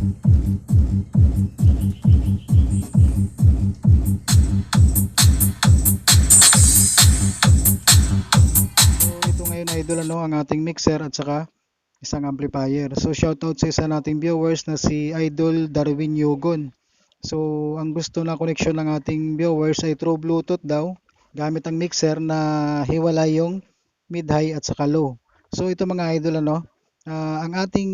So ito ngayon idol ano ang ating mixer at saka isang amplifier. So shoutout sa isa nating viewers na si Idol Darwin Yogon. So ang gusto na connection ng ating viewers ay through Bluetooth daw gamit ang mixer na hiwalay yung mid, high at saka low. So ito mga idol ano, ang ating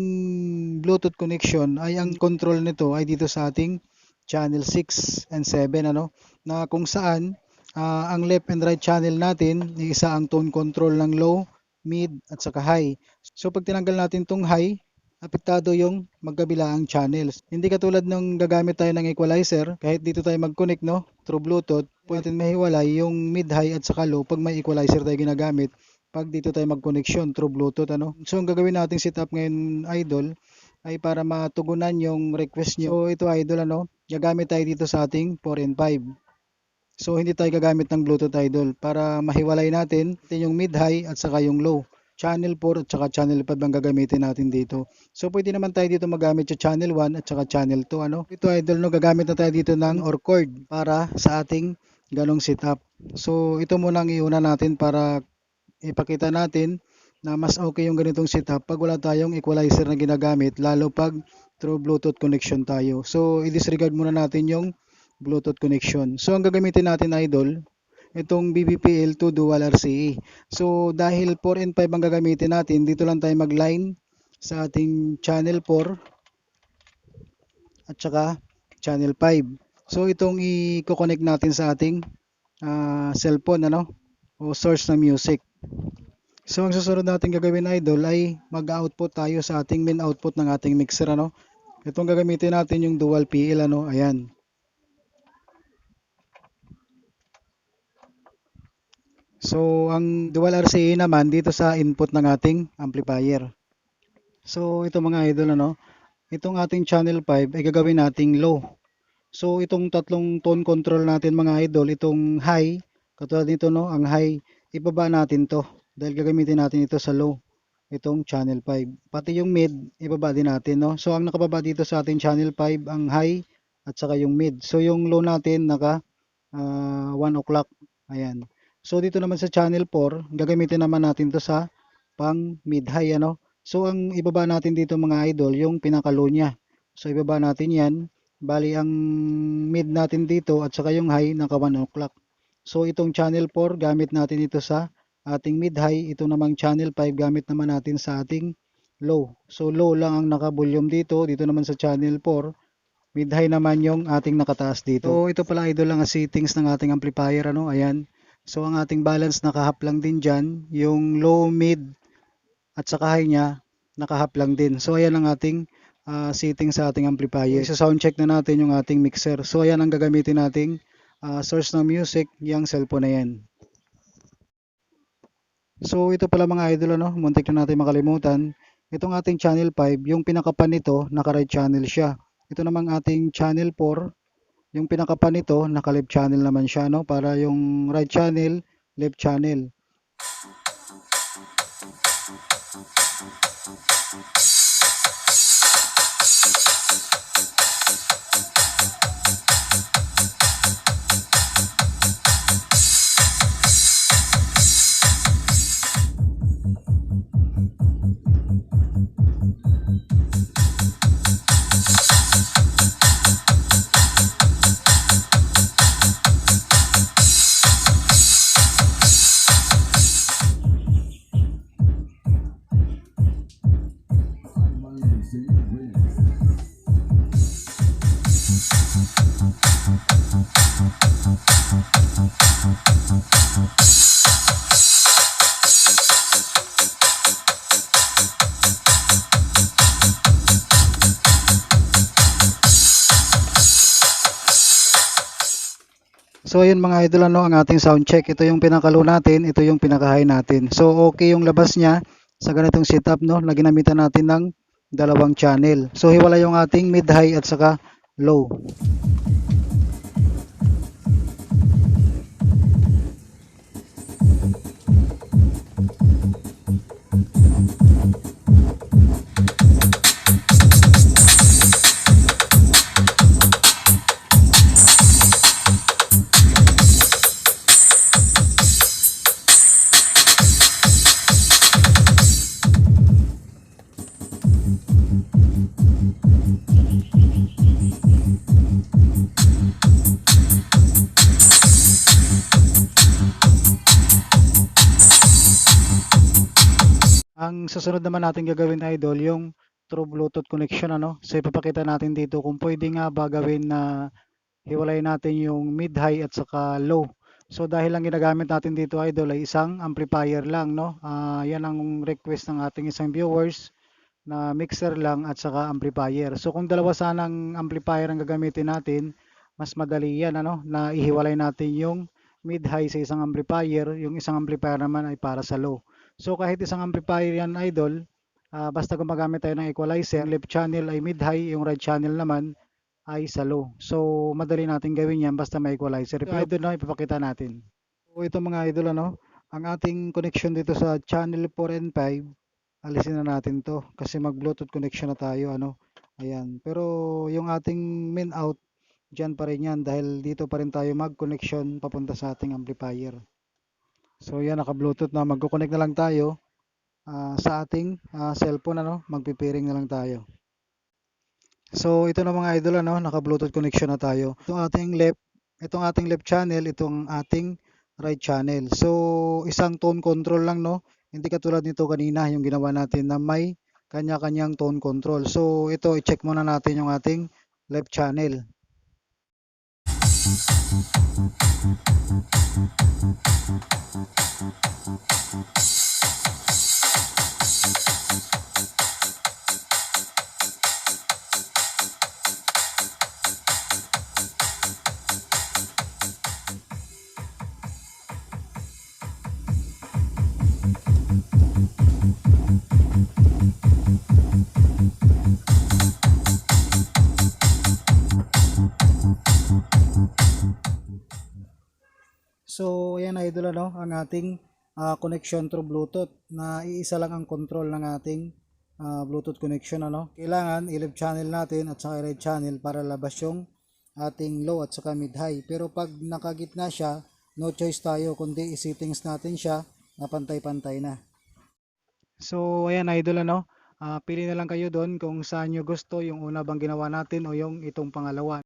Bluetooth connection ay ang control nito ay dito sa ating channel 6 and 7 ano na kung saan ang left and right channel natin, isa ang tone control ng low, mid at saka high. So pag tinanggal natin tong high, apektado yung magkabilaang channels. Hindi katulad nung gagamit tayo ng equalizer, kahit dito tayo mag-connect no, through Bluetooth, pwede natin mahiwalay yung mid, high at saka low pag may equalizer tayo ginagamit. Pag dito tayo mag-connection through Bluetooth ano. So ang gagawin nating setup ngayon idol ay para matugunan yung request nyo. So ito idol ano, gagamit tayo dito sa ating 4 and 5. So hindi tayo gagamit ng Bluetooth idol para mahiwalay natin yung mid, high at saka yung low. Channel 4 at saka channel 5 ang gagamitin natin dito. So pwede naman tayo dito magamit sa channel 1 at saka channel 2 ano. Ito idol no, gagamit na tayo dito ng OR cord para sa ating ganong setup. So ito muna ang iuna natin para ipakita natin na mas okay yung ganitong setup pag wala tayong equalizer na ginagamit lalo pag through Bluetooth connection tayo. So i-disregard muna natin yung Bluetooth connection. So ang gagamitin natin idol, itong BBPL2 Dual RCA. So dahil 4 and 5 ang gagamitin natin, dito lang tayo mag-line sa ating channel 4 at saka channel 5. So itong i-connect natin sa ating cellphone ano o source ng music. So ang susunod natin gagawin idol ay mag-output tayo sa ating main output ng ating mixer ano. Itong gagamitin natin yung dual PL ano, ayan. So, ang dual RCA naman dito sa input ng ating amplifier. So, ito mga idol ano, itong ating channel 5 ay gagawin nating low. So, itong tatlong tone control natin mga idol, itong high, katulad nito no, ang high, ibaba natin to dahil gagamitin natin ito sa low, itong channel 5. Pati yung mid, ibaba din natin no. So, ang nakababa dito sa ating channel 5 ang high at saka yung mid. So, yung low natin naka 1 o'clock. Ayan. So dito naman sa channel 4, gagamitin naman natin to sa pang mid-high ano. So ang ibaba natin dito mga idol, yung pinaka-low niya. So ibaba natin 'yan. Bali ang mid natin dito at saka yung high naka 1 o'clock. So itong channel 4 gamit natin ito sa ating mid-high, ito namang channel 5 gamit naman natin sa ating low. So low lang ang naka-volume dito, dito naman sa channel 4 mid-high naman yung ating nakataas dito. So ito pala idol lang ang settings ng ating amplifier ano, ayan. So ang ating balance nakahap lang din dyan, yung low, mid at saka high niya nakahap lang din. So ayan ang ating settings sa ating amplifier. So sound check na natin yung ating mixer. So ayan ang gagamitin nating source ng music, yung cellphone na yan. So ito pala mga idol ano, muntik na natin makalimutan. Itong ating channel 5, yung pinakapan nito, naka-right channel siya. Ito namang ating channel 4, yung pinakapan nito, naka-left channel naman siya, no? Para yung right channel, left channel. So ayun mga idol ano ang ating sound check. Ito yung pinaka-low natin, ito yung pinaka-high natin. So okay yung labas niya sa ganitong setup no, na ginamitan natin ng dalawang channel. So hiwala yung ating mid-high at saka low. Ang susunod naman natin gagawin idol, yung true Bluetooth connection ano. So ipapakita natin dito kung pwede nga ba gawin na hiwalay natin yung mid, high at saka low. So dahil lang ginagamit natin dito idol ay isang amplifier lang no. Yan ang request ng ating isang viewers na mixer lang at saka amplifier. So kung dalawa sanang amplifier ang gagamitin natin, mas madali yan ano, na ihiwalay natin yung mid-high sa isang amplifier, yung isang amplifier naman ay para sa low. So kahit isang amplifier yan idol, basta gumagamit tayo ng equalizer, yung left channel ay mid-high, yung right channel naman ay sa low. So madali natin gawin yan basta may equalizer. Ito idol na ipapakita natin. So ito mga idol ano, ang ating connection dito sa channel 4 and 5, alisin na natin to kasi mag Bluetooth connection na tayo ano. Ayan. Pero yung ating main out diyan pa rin yan dahil dito pa rin tayo mag-connection papunta sa ating amplifier. So yan naka Bluetooth na, magko-connect na lang tayo sa ating cellphone ano, magpipiring na lang tayo. So ito na mga idol ano, naka Bluetooth connection na tayo. Itong ating left channel, itong ating right channel. So isang tone control lang no. Hindi katulad nito kanina yung ginawa natin na may kanya-kanyang tone control. So ito i-check muna natin yung ating left channel. So, ayan idol ano, ang ating connection through Bluetooth na iisa lang ang control ng ating Bluetooth connection ano. Kailangan i-left channel natin at saka right channel para labas yung ating low at saka mid high. Pero pag nakagitna siya, no choice tayo kundi i-settings natin siya na pantay-pantay na. So, ayan idol ano, pili na lang kayo doon kung saan nyo gusto, yung una bang ginawa natin o yung itong pangalawa.